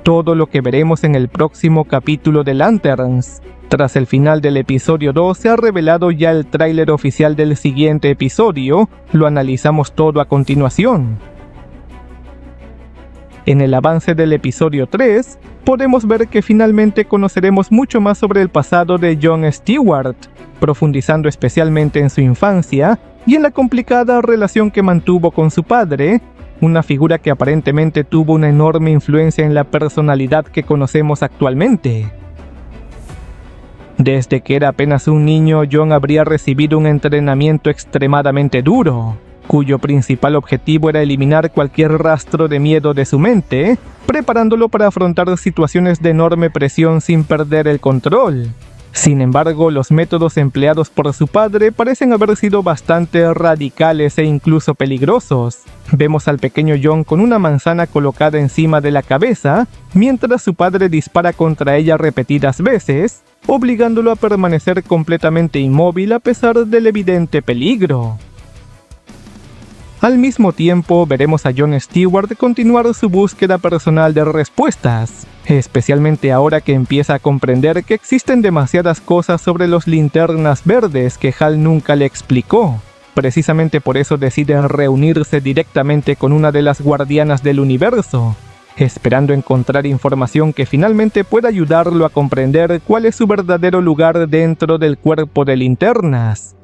todo lo que veremos en el próximo capítulo de Lanterns. Tras el final del episodio 2 se ha revelado ya el tráiler oficial del siguiente episodio, lo analizamos todo a continuación. En el avance del episodio 3, podemos ver que finalmente conoceremos mucho más sobre el pasado de Jon Stewart, profundizando especialmente en su infancia y en la complicada relación que mantuvo con su padre, una figura que aparentemente tuvo una enorme influencia en la personalidad que conocemos actualmente. Desde que era apenas un niño, Jon habría recibido un entrenamiento extremadamente duro, cuyo principal objetivo era eliminar cualquier rastro de miedo de su mente, preparándolo para afrontar situaciones de enorme presión sin perder el control. Sin embargo, los métodos empleados por su padre parecen haber sido bastante radicales e incluso peligrosos. Vemos al pequeño Jon con una manzana colocada encima de la cabeza, mientras su padre dispara contra ella repetidas veces, obligándolo a permanecer completamente inmóvil a pesar del evidente peligro. Al mismo tiempo, veremos a Jon Stewart continuar su búsqueda personal de respuestas, especialmente ahora que empieza a comprender que existen demasiadas cosas sobre los Linternas Verdes que Hal nunca le explicó. Precisamente por eso decide reunirse directamente con una de las guardianas del universo, esperando encontrar información que finalmente pueda ayudarlo a comprender cuál es su verdadero lugar dentro del cuerpo de Linternas.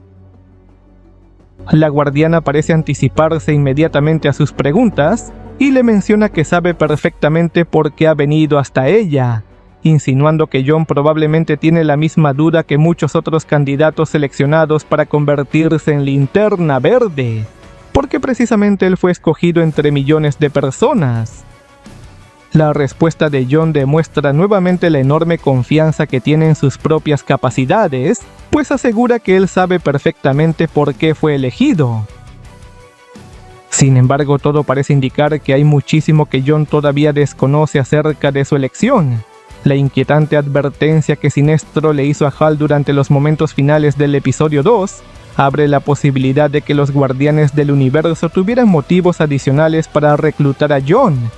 La guardiana parece anticiparse inmediatamente a sus preguntas y le menciona que sabe perfectamente por qué ha venido hasta ella, insinuando que Jon probablemente tiene la misma duda que muchos otros candidatos seleccionados para convertirse en Linterna Verde, porque precisamente él fue escogido entre millones de personas. La respuesta de Jon demuestra nuevamente la enorme confianza que tiene en sus propias capacidades, pues asegura que él sabe perfectamente por qué fue elegido. Sin embargo, todo parece indicar que hay muchísimo que Jon todavía desconoce acerca de su elección. La inquietante advertencia que Sinestro le hizo a Hal durante los momentos finales del episodio 2 abre la posibilidad de que los Guardianes del Universo tuvieran motivos adicionales para reclutar a Jon,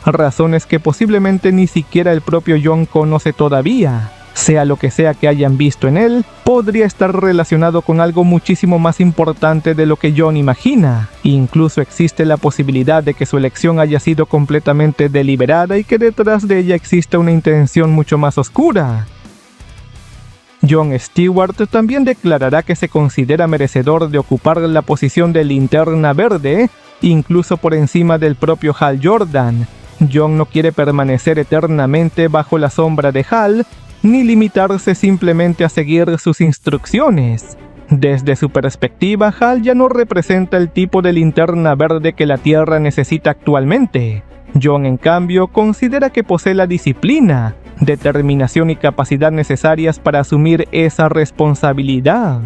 razones que posiblemente ni siquiera el propio Jon conoce todavía. Sea lo que sea que hayan visto en él, podría estar relacionado con algo muchísimo más importante de lo que Jon imagina. Incluso existe la posibilidad de que su elección haya sido completamente deliberada y que detrás de ella exista una intención mucho más oscura. Jon Stewart también declarará que se considera merecedor de ocupar la posición de Linterna Verde, incluso por encima del propio Hal Jordan. Jon no quiere permanecer eternamente bajo la sombra de Hal, ni limitarse simplemente a seguir sus instrucciones. Desde su perspectiva, Hal ya no representa el tipo de Linterna Verde que la Tierra necesita actualmente. Jon, en cambio, considera que posee la disciplina, determinación y capacidad necesarias para asumir esa responsabilidad.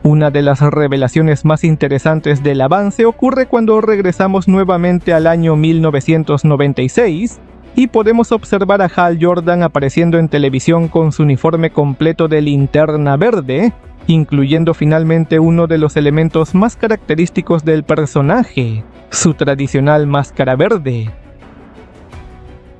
Una de las revelaciones más interesantes del avance ocurre cuando regresamos nuevamente al año 1996 y podemos observar a Hal Jordan apareciendo en televisión con su uniforme completo de Linterna Verde, incluyendo finalmente uno de los elementos más característicos del personaje, su tradicional máscara verde.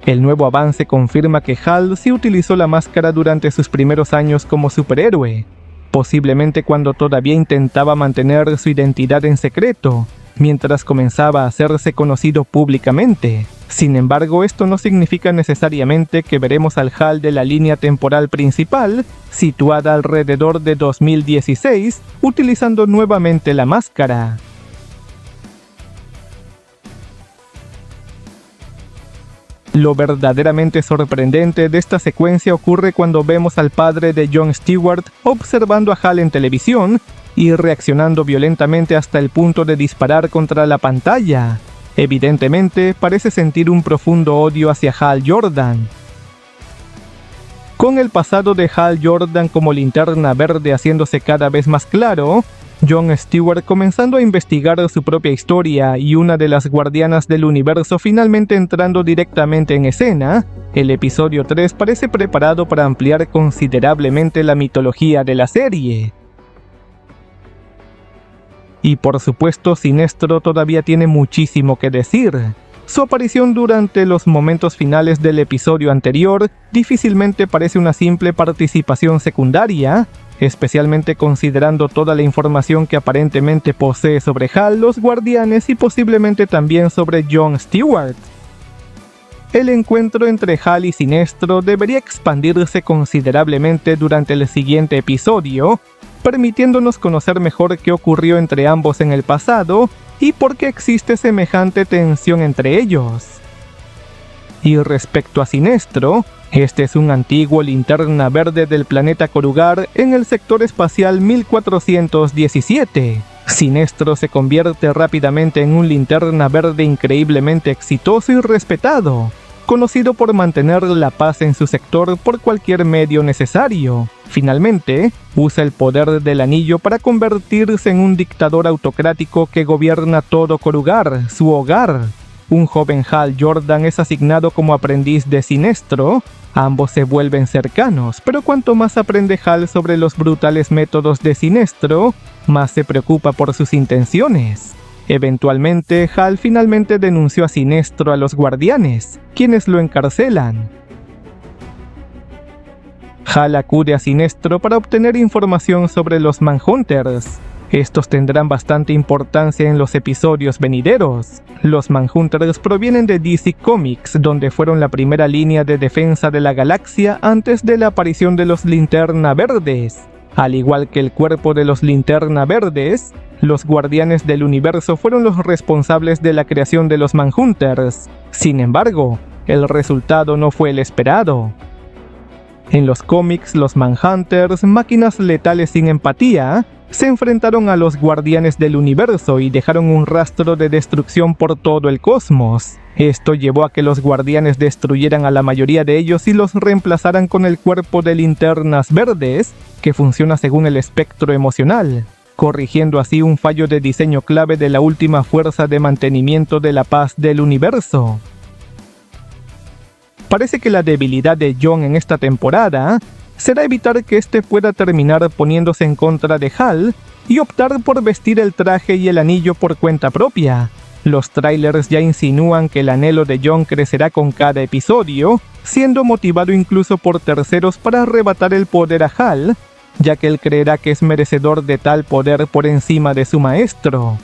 El nuevo avance confirma que Hal sí utilizó la máscara durante sus primeros años como superhéroe, posiblemente cuando todavía intentaba mantener su identidad en secreto, mientras comenzaba a hacerse conocido públicamente. Sin embargo, esto no significa necesariamente que veremos al Hal de la línea temporal principal, situada alrededor de 2016, utilizando nuevamente la máscara. Lo verdaderamente sorprendente de esta secuencia ocurre cuando vemos al padre de Jon Stewart observando a Hal en televisión y reaccionando violentamente hasta el punto de disparar contra la pantalla. Evidentemente, parece sentir un profundo odio hacia Hal Jordan. Con el pasado de Hal Jordan como Linterna Verde haciéndose cada vez más claro, Jon Stewart comenzando a investigar su propia historia y una de las guardianas del universo finalmente entrando directamente en escena, el episodio 3 parece preparado para ampliar considerablemente la mitología de la serie. Y por supuesto, Sinestro todavía tiene muchísimo que decir. Su aparición durante los momentos finales del episodio anterior difícilmente parece una simple participación secundaria, especialmente considerando toda la información que aparentemente posee sobre Hal, los Guardianes y posiblemente también sobre John Stewart. El encuentro entre Hal y Sinestro debería expandirse considerablemente durante el siguiente episodio, permitiéndonos conocer mejor qué ocurrió entre ambos en el pasado y por qué existe semejante tensión entre ellos. Y respecto a Sinestro, este es un antiguo linterna verde del planeta Korugar en el sector espacial 1417. Sinestro se convierte rápidamente en un linterna verde increíblemente exitoso y respetado, conocido por mantener la paz en su sector por cualquier medio necesario. Finalmente, usa el poder del anillo para convertirse en un dictador autocrático que gobierna todo Korugar, su hogar. Un joven Hal Jordan es asignado como aprendiz de Sinestro. Ambos se vuelven cercanos, pero cuanto más aprende Hal sobre los brutales métodos de Sinestro, más se preocupa por sus intenciones. Eventualmente, Hal finalmente denunció a Sinestro a los Guardianes, quienes lo encarcelan. Hal acude a Sinestro para obtener información sobre los Manhunters. Estos tendrán bastante importancia en los episodios venideros. Los Manhunters provienen de DC Comics, donde fueron la primera línea de defensa de la galaxia antes de la aparición de los Linterna Verdes. Al igual que el cuerpo de los Linterna Verdes, los Guardianes del Universo fueron los responsables de la creación de los Manhunters. Sin embargo, el resultado no fue el esperado. En los cómics, los Manhunters, máquinas letales sin empatía, se enfrentaron a los Guardianes del Universo y dejaron un rastro de destrucción por todo el cosmos. Esto llevó a que los Guardianes destruyeran a la mayoría de ellos y los reemplazaran con el cuerpo de Linternas Verdes, que funciona según el espectro emocional, corrigiendo así un fallo de diseño clave de la última fuerza de mantenimiento de la paz del universo. Parece que la debilidad de John en esta temporada será evitar que este pueda terminar poniéndose en contra de Hal y optar por vestir el traje y el anillo por cuenta propia. Los trailers ya insinúan que el anhelo de John crecerá con cada episodio, siendo motivado incluso por terceros para arrebatar el poder a Hal, ya que él creerá que es merecedor de tal poder por encima de su maestro.